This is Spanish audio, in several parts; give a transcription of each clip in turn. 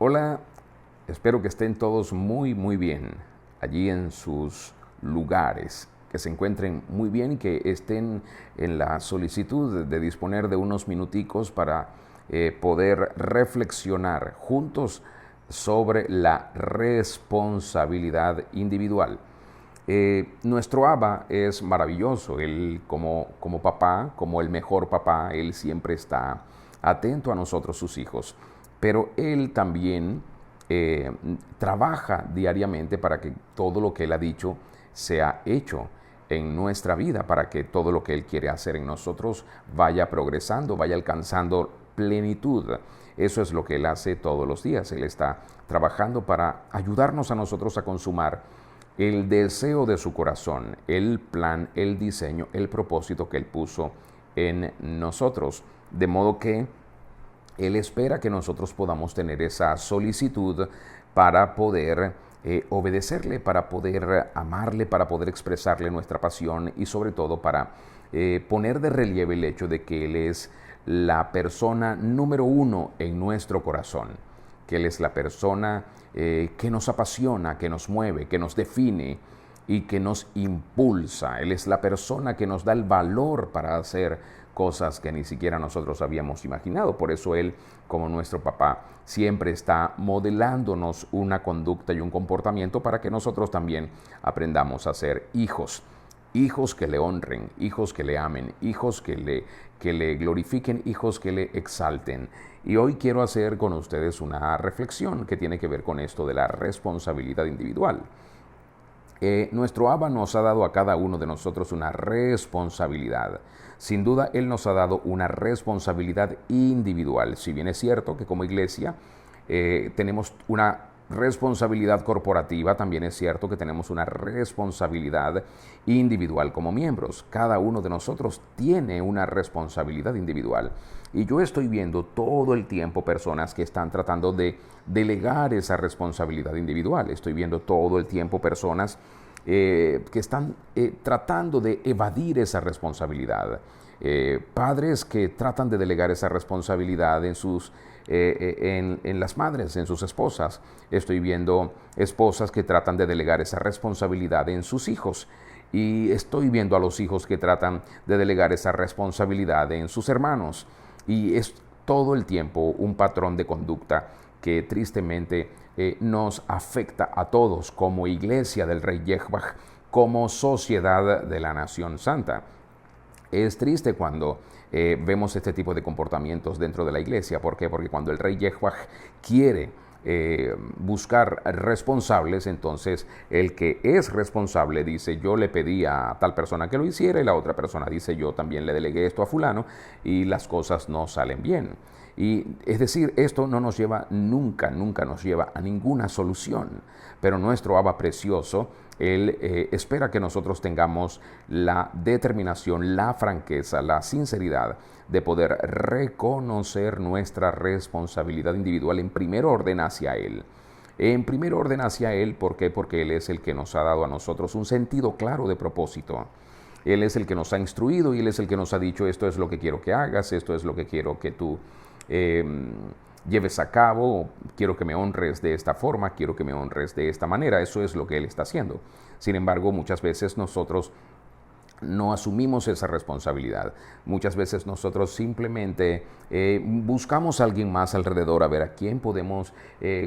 Hola, espero que estén todos muy bien allí en sus lugares, que se encuentren muy bien y que estén en la solicitud de disponer de unos minuticos para poder reflexionar juntos sobre la responsabilidad individual. Nuestro Abba es maravilloso. Él como papá, como el mejor papá, Él siempre está atento a nosotros, sus hijos. Pero Él también trabaja diariamente para que todo lo que Él ha dicho sea hecho en nuestra vida, para que todo lo que Él quiere hacer en nosotros vaya progresando, vaya alcanzando plenitud. Eso es lo que Él hace todos los días. Él está trabajando para ayudarnos a nosotros a consumar el deseo de su corazón, el plan, el diseño, el propósito que Él puso en nosotros. De modo que Él espera que nosotros podamos tener esa solicitud para poder obedecerle, para poder amarle, para poder expresarle nuestra pasión y sobre todo para poner de relieve el hecho de que Él es la persona número uno en nuestro corazón, que Él es la persona que nos apasiona, que nos mueve, que nos define y que nos impulsa. Él es la persona que nos da el valor para hacer cosas que ni siquiera nosotros habíamos imaginado. Por eso Él, como nuestro papá, siempre está modelándonos una conducta y un comportamiento para que nosotros también aprendamos a ser hijos. Hijos que le honren, hijos que le amen, hijos que le glorifiquen, hijos que le exalten. Y hoy quiero hacer con ustedes una reflexión que tiene que ver con esto de la responsabilidad individual. Nuestro Abba nos ha dado a cada uno de nosotros una responsabilidad. Sin duda, Él nos ha dado una responsabilidad individual. Si bien es cierto que como iglesia tenemos una responsabilidad corporativa, también es cierto que tenemos una responsabilidad individual como miembros. Cada uno de nosotros tiene una responsabilidad individual. Y yo estoy viendo todo el tiempo personas que están tratando de delegar esa responsabilidad individual. Estoy viendo todo el tiempo personas que están tratando de evadir esa responsabilidad. Padres que tratan de delegar esa responsabilidad en las madres, en sus esposas. Estoy viendo esposas que tratan de delegar esa responsabilidad en sus hijos. Y estoy viendo a los hijos que tratan de delegar esa responsabilidad en sus hermanos. Y es todo el tiempo un patrón de conducta que tristemente nos afecta a todos como iglesia del Rey Yahweh, como sociedad de la Nación Santa. Es triste cuando vemos este tipo de comportamientos dentro de la iglesia. ¿Por qué? Porque cuando el Rey Yahweh quiere buscar responsables, entonces el que es responsable dice: yo le pedí a tal persona que lo hiciera, y la otra persona dice: yo también le delegué esto a fulano, y las cosas no salen bien. Y es decir, esto no nos lleva nunca nos lleva a ninguna solución. Pero nuestro Abba precioso, Él espera que nosotros tengamos la determinación, la franqueza, la sinceridad de poder reconocer nuestra responsabilidad individual en primer orden hacia Él. En primer orden hacia Él, ¿por qué? Porque Él es el que nos ha dado a nosotros un sentido claro de propósito. Él es el que nos ha instruido y Él es el que nos ha dicho: esto es lo que quiero que hagas, esto es lo que quiero que tú lleves a cabo, quiero que me honres de esta forma, quiero que me honres de esta manera. Eso es lo que Él está haciendo. Sin embargo, muchas veces nosotros no asumimos esa responsabilidad. Muchas veces nosotros simplemente buscamos a alguien más alrededor a ver a quién podemos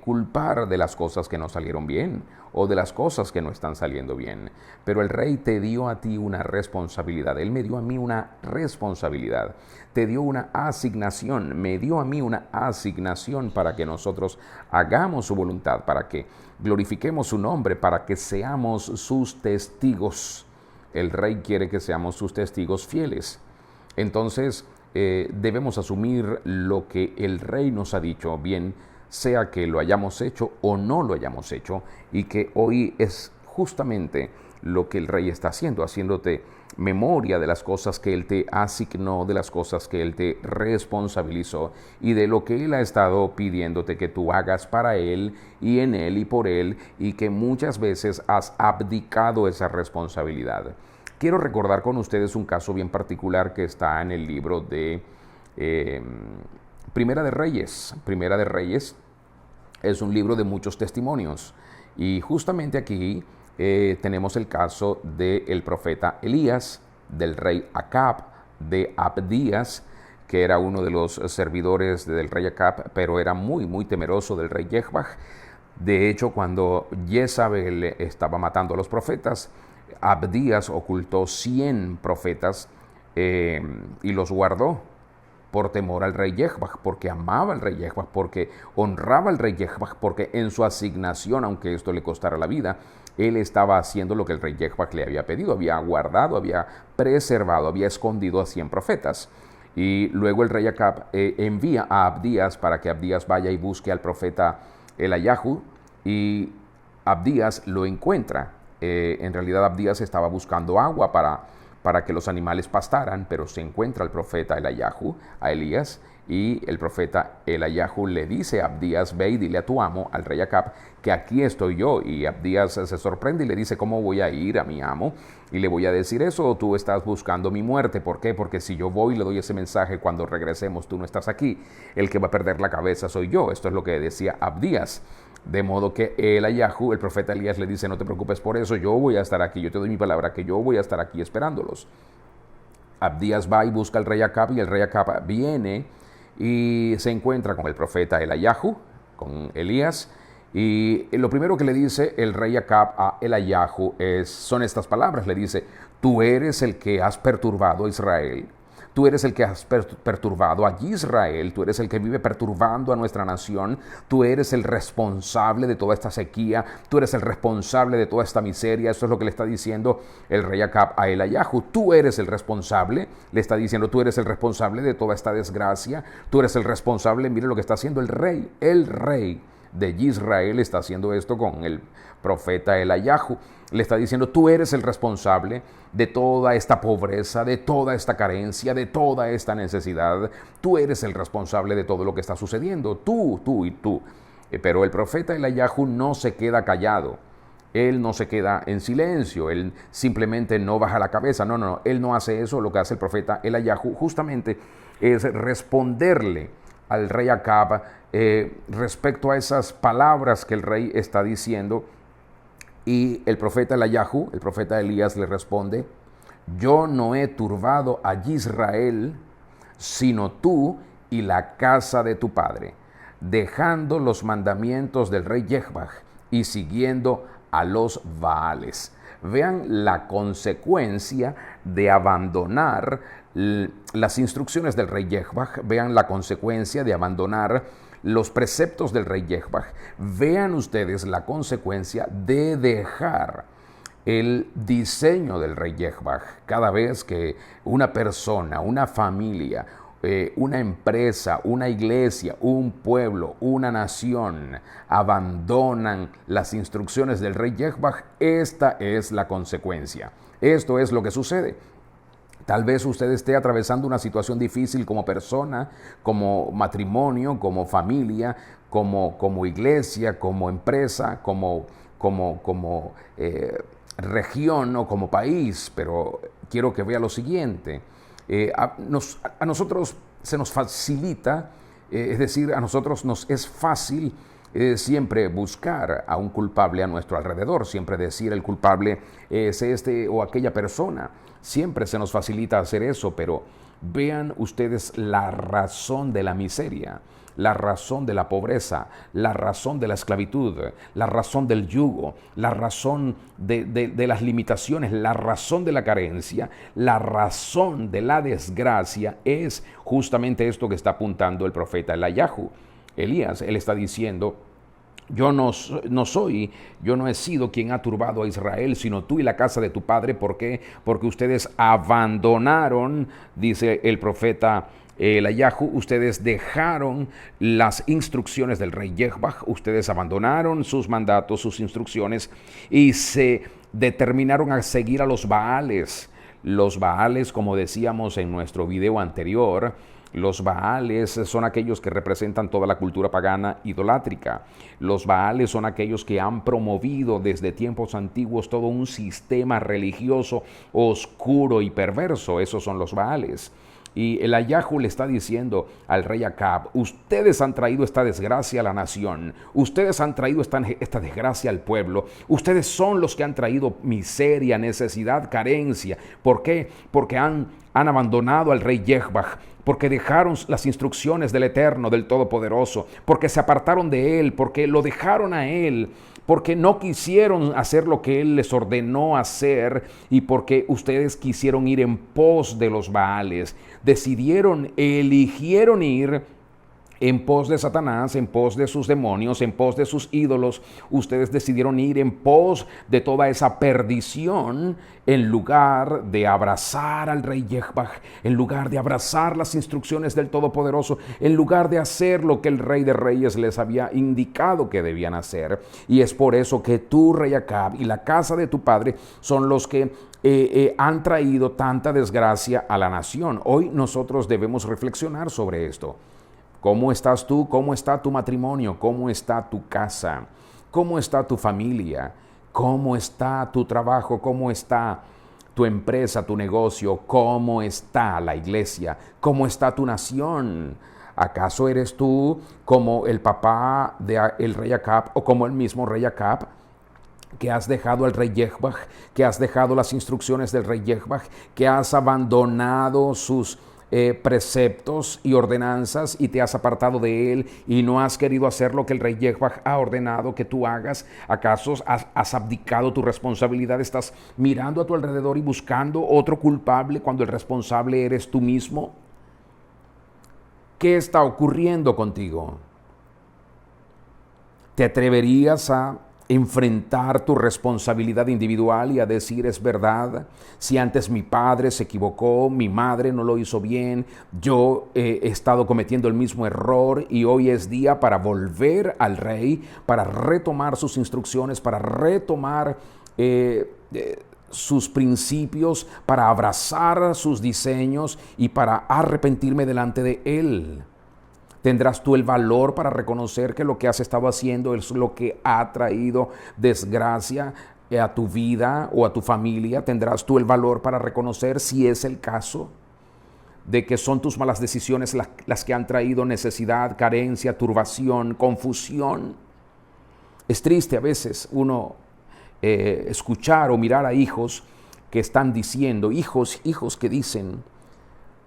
culpar de las cosas que no salieron bien o de las cosas que no están saliendo bien. Pero el Rey te dio a ti una responsabilidad. Él me dio a mí una responsabilidad. Te dio una asignación, me dio a mí una asignación para que nosotros hagamos su voluntad, para que glorifiquemos su nombre, para que seamos sus testigos. El Rey quiere que seamos sus testigos fieles. Entonces debemos asumir lo que el Rey nos ha dicho, bien sea que lo hayamos hecho o no lo hayamos hecho, y que hoy es justamente lo que el Rey está haciendo, haciéndote memoria de las cosas que Él te asignó, de las cosas que Él te responsabilizó y de lo que Él ha estado pidiéndote que tú hagas para Él y en Él y por Él, y que muchas veces has abdicado esa responsabilidad. Quiero recordar con ustedes un caso bien particular que está en el libro de Primera de Reyes. Primera de Reyes Es un libro de muchos testimonios. Y justamente aquí tenemos el caso del profeta Elías, del rey Acab, de Abdías, que era uno de los servidores del rey Acab, pero era muy, muy temeroso del rey Jechbaj. De hecho, cuando Jezabel estaba matando a los profetas, Abdías ocultó 100 profetas y los guardó por temor al rey Jechbaj, porque amaba al rey Jechbaj, porque honraba al rey Jechbaj, porque en su asignación, aunque esto le costara la vida, él estaba haciendo lo que el rey Jechbaj le había pedido, había guardado, había preservado, había escondido a 100 profetas. Y luego el rey Acab envía a Abdías para que Abdías vaya y busque al profeta Elayahu, y Abdías lo encuentra. En realidad Abdías estaba buscando agua para que los animales pastaran, pero se encuentra el profeta Elayahu, a Elías, y el profeta Elayahu le dice a Abdías: ve y dile a tu amo, al rey Acab, que aquí estoy yo. Y Abdías se sorprende y le dice: ¿cómo voy a ir a mi amo y le voy a decir eso? ¿O tú estás buscando mi muerte? ¿Por qué? Porque si yo voy y le doy ese mensaje, cuando regresemos tú no estás aquí, el que va a perder la cabeza soy yo. Esto es lo que decía Abdías. De modo que Elayahu, el profeta Elías, le dice: no te preocupes por eso, yo voy a estar aquí, yo te doy mi palabra que yo voy a estar aquí esperándolos. Abdías va y busca al rey Acab, y el rey Acab viene y se encuentra con el profeta Elayahu, con Elías, y lo primero que le dice el rey Acab a Elayahu son estas palabras. Le dice: tú eres el que has perturbado a Israel. Tú eres el que has perturbado a Israel, tú eres el que vive perturbando a nuestra nación, tú eres el responsable de toda esta sequía, tú eres el responsable de toda esta miseria. Eso es lo que le está diciendo el rey Acab a Elayahu. Tú eres el responsable, le está diciendo: tú eres el responsable de toda esta desgracia, tú eres el responsable. Mire lo que está haciendo el rey de Israel está haciendo esto con el profeta Elayahu. Le está diciendo: tú eres el responsable de toda esta pobreza, de toda esta carencia, de toda esta necesidad. Tú eres el responsable de todo lo que está sucediendo. Tú y tú. Pero el profeta Elayahu no se queda callado. Él no se queda en silencio. Él simplemente no baja la cabeza. No. Él no hace eso. Lo que hace el profeta Elayahu justamente es responderle al rey Acab respecto a esas palabras que el rey está diciendo. Y el profeta Elayahu, el profeta Elías, le responde: yo no he turbado a Israel, sino tú y la casa de tu padre, dejando los mandamientos del rey Jechbaj y siguiendo a los Baales. Vean la consecuencia de abandonar las instrucciones del rey Jechbaj. Vean la consecuencia de abandonar los preceptos del rey Jechbaj. Vean ustedes la consecuencia de dejar el diseño del rey Jechbaj. Cada vez que una persona, una familia, una empresa, una iglesia, un pueblo, una nación abandonan las instrucciones del rey Jechbaj, esta es la consecuencia. Esto es lo que sucede. Tal vez usted esté atravesando una situación difícil como persona, como matrimonio, como familia, como iglesia, como empresa, como región o como país. Pero quiero que vea lo siguiente. A nosotros se nos facilita, es decir, a nosotros nos es fácil siempre buscar a un culpable a nuestro alrededor, siempre decir el culpable es este o aquella persona. Siempre se nos facilita hacer eso, pero vean ustedes la razón de la miseria, la razón de la pobreza, la razón de la esclavitud, la razón del yugo, la razón de las limitaciones, la razón de la carencia, la razón de la desgracia es justamente esto que está apuntando el profeta Elayahu. Elías, él está diciendo: yo no he sido quien ha turbado a Israel, sino tú y la casa de tu padre. ¿Por qué? Porque ustedes abandonaron, dice el profeta Elayahu, ustedes dejaron las instrucciones del rey Jechbaj, ustedes abandonaron sus mandatos, sus instrucciones, y se determinaron a seguir a los Baales. Los Baales, como decíamos en nuestro video anterior, los Baales son aquellos que representan toda la cultura pagana idolátrica. Los Baales son aquellos que han promovido desde tiempos antiguos todo un sistema religioso oscuro y perverso. Esos son los Baales. Y el Ayahu le está diciendo al rey Acab: ustedes han traído esta desgracia a la nación, ustedes han traído esta desgracia al pueblo, ustedes son los que han traído miseria, necesidad, carencia. ¿Por qué? Porque han abandonado al rey Jechbach, porque dejaron las instrucciones del Eterno, del Todopoderoso, porque se apartaron de él, porque lo dejaron a él, porque no quisieron hacer lo que él les ordenó hacer, y porque ustedes quisieron ir en pos de los Baales. Eligieron ir en pos de Satanás, en pos de sus demonios, en pos de sus ídolos. Ustedes decidieron ir en pos de toda esa perdición, en lugar de abrazar al rey Jechbach, en lugar de abrazar las instrucciones del Todopoderoso, en lugar de hacer lo que el Rey de Reyes les había indicado que debían hacer. Y es por eso que tú, rey Acab, y la casa de tu padre son los que han traído tanta desgracia a la nación. Hoy nosotros debemos reflexionar sobre esto. ¿Cómo estás tú? ¿Cómo está tu matrimonio? ¿Cómo está tu casa? ¿Cómo está tu familia? ¿Cómo está tu trabajo? ¿Cómo está tu empresa, tu negocio? ¿Cómo está la iglesia? ¿Cómo está tu nación? ¿Acaso eres tú como el papá del rey Acab o como el mismo rey Acab, que has dejado al rey Jechbach, que has dejado las instrucciones del rey Jechbach, que has abandonado sus preceptos y ordenanzas y te has apartado de él y no has querido hacer lo que el rey Jechbach ha ordenado que tú hagas? ¿Acaso has abdicado tu responsabilidad? ¿Estás mirando a tu alrededor y buscando otro culpable cuando el responsable eres tú mismo? ¿Qué está ocurriendo contigo? ¿Te atreverías a enfrentar tu responsabilidad individual y a decir: es verdad, si antes mi padre se equivocó, mi madre no lo hizo bien, yo he estado cometiendo el mismo error y hoy es día para volver al rey, para retomar sus instrucciones, para retomar sus principios, para abrazar sus diseños y para arrepentirme delante de él? ¿Tendrás tú el valor para reconocer que lo que has estado haciendo es lo que ha traído desgracia a tu vida o a tu familia? ¿Tendrás tú el valor para reconocer, si es el caso, de que son tus malas decisiones las que han traído necesidad, carencia, turbación, confusión? Es triste a veces uno escuchar o mirar a hijos que están diciendo, hijos que dicen: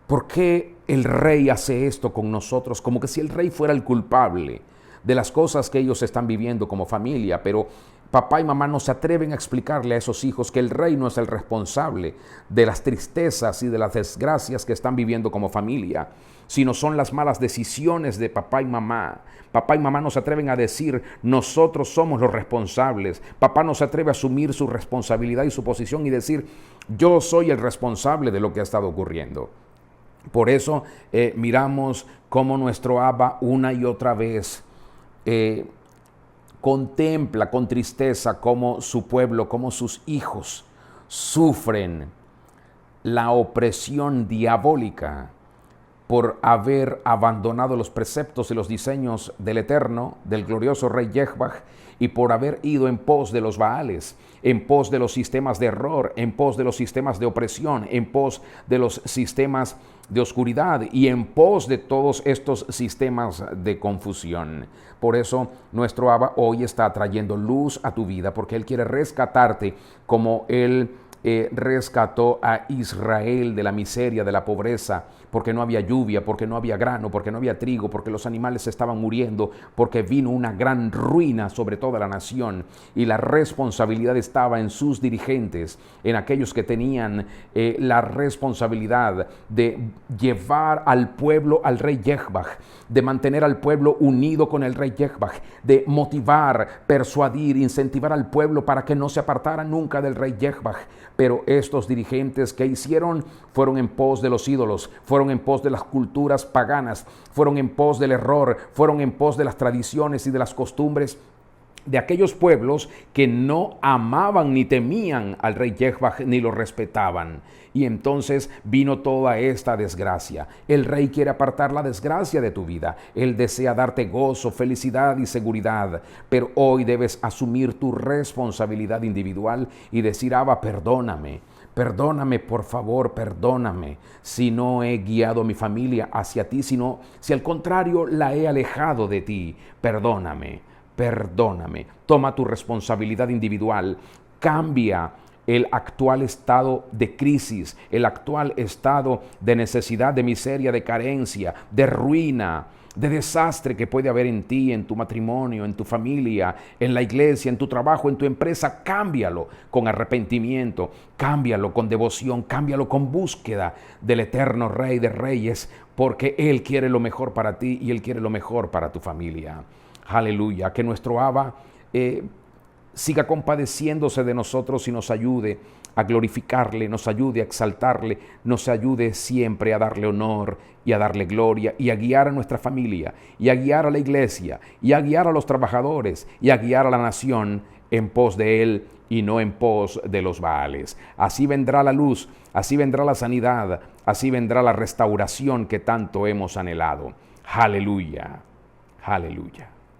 ¿por qué el rey hace esto con nosotros? Como que si el rey fuera el culpable de las cosas que ellos están viviendo como familia. Pero papá y mamá no se atreven a explicarle a esos hijos que el rey no es el responsable de las tristezas y de las desgracias que están viviendo como familia, sino son las malas decisiones de papá y mamá. Papá y mamá no se atreven a decir: nosotros somos los responsables. Papá no se atreve a asumir su responsabilidad y su posición y decir: yo soy el responsable de lo que ha estado ocurriendo. Por eso miramos cómo nuestro Abba una y otra vez contempla con tristeza cómo su pueblo, cómo sus hijos sufren la opresión diabólica por haber abandonado los preceptos y los diseños del eterno, del glorioso rey Jechbach, y por haber ido en pos de los Baales, en pos de los sistemas de error, en pos de los sistemas de opresión, en pos de los sistemas de oscuridad y en pos de todos estos sistemas de confusión. Por eso nuestro Abba hoy está trayendo luz a tu vida, porque Él quiere rescatarte como Él rescató a Israel de la miseria, de la pobreza, porque no había lluvia, porque no había grano, porque no había trigo, porque los animales estaban muriendo, porque vino una gran ruina sobre toda la nación, y la responsabilidad estaba en sus dirigentes, en aquellos que tenían la responsabilidad de llevar al pueblo al rey Jechbach, de mantener al pueblo unido con el rey Jechbach, de motivar, persuadir, incentivar al pueblo para que no se apartara nunca del rey Jechbach. Pero estos dirigentes, ¿qué hicieron? Fueron en pos de los ídolos, fueron en pos de las culturas paganas, fueron en pos del error, fueron en pos de las tradiciones y de las costumbres de aquellos pueblos que no amaban ni temían al rey Jechbach ni lo respetaban. Y entonces vino toda esta desgracia. El rey quiere apartar la desgracia de tu vida. Él desea darte gozo, felicidad y seguridad. Pero hoy debes asumir tu responsabilidad individual y decir: Abba, perdóname. Perdóname, por favor, perdóname si no he guiado a mi familia hacia ti, sino si al contrario la he alejado de ti. Perdóname, perdóname. Toma tu responsabilidad individual. Cambia el actual estado de crisis, el actual estado de necesidad, de miseria, de carencia, de ruina, de desastre que puede haber en ti, en tu matrimonio, en tu familia, en la iglesia, en tu trabajo, en tu empresa. Cámbialo con arrepentimiento, cámbialo con devoción, cámbialo con búsqueda del eterno Rey de Reyes, porque Él quiere lo mejor para ti y Él quiere lo mejor para tu familia. Aleluya, que nuestro Abba siga compadeciéndose de nosotros y nos ayude a glorificarle, nos ayude a exaltarle, nos ayude siempre a darle honor y a darle gloria y a guiar a nuestra familia y a guiar a la iglesia y a guiar a los trabajadores y a guiar a la nación en pos de Él y no en pos de los Baales. Así vendrá la luz, así vendrá la sanidad, así vendrá la restauración que tanto hemos anhelado. Aleluya, aleluya.